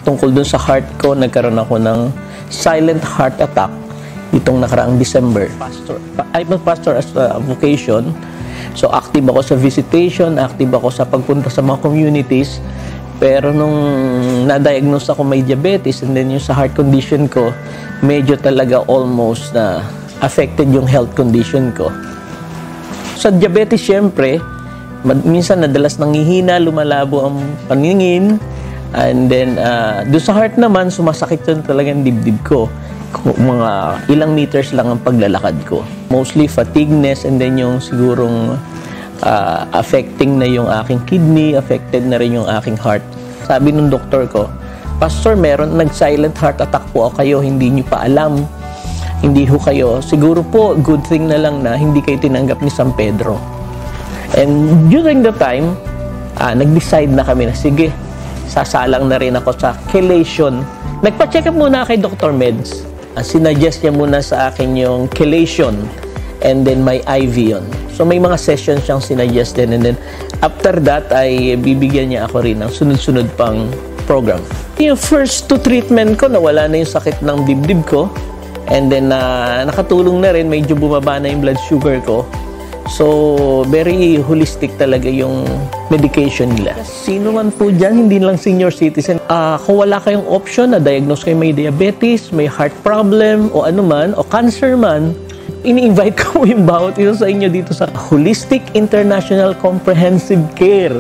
tungkol dun sa heart ko, nagkaroon ako ng silent heart attack itong nakaraang December. I'm a pastor as a vocation. So active ako sa visitation, active ako sa pagpunta sa mga communities. Pero nung na-diagnose ako may diabetes and then yung sa heart condition ko, medyo talaga almost na affected yung health condition ko. Sa diabetes, syempre, minsan nadalas nanghihina, lumalabo ang paningin. And then, doon sa heart naman, sumasakit yun talaga ang dibdib ko. Mga ilang meters lang ang paglalakad ko. Mostly fatigueness and then yung sigurong affecting na yung aking kidney, affected na rin yung aking heart. Sabi nung doktor ko, Pastor, nag-silent heart attack po kayo, hindi nyo pa alam. Hindi ho kayo. Siguro po, good thing na lang na hindi kayo tinanggap ni San Pedro. And during the time, nag-decide na kami na, sige, sasalang na rin ako sa chelation. Nagpa-check up muna kay Dr. Meds. Sinuggest niya muna sa akin yung chelation and then may IV yun. So may mga sessions siyang sinuggest din and then after that ay bibigyan niya ako rin ng sunod-sunod pang program. Yung first 2 treatment ko, nawala na yung sakit ng dibdib ko and then nakatulong na rin, medyo bumaba na yung blood sugar ko. So, very holistic talaga yung medication nila. Sino man po dyan, hindi lang senior citizen. Kung wala kayong option na diagnose kayo may diabetes, may heart problem, o ano man, o cancer man, ini-invite ko yung bawat isa sa inyo dito sa Holistic International Comprehensive Care.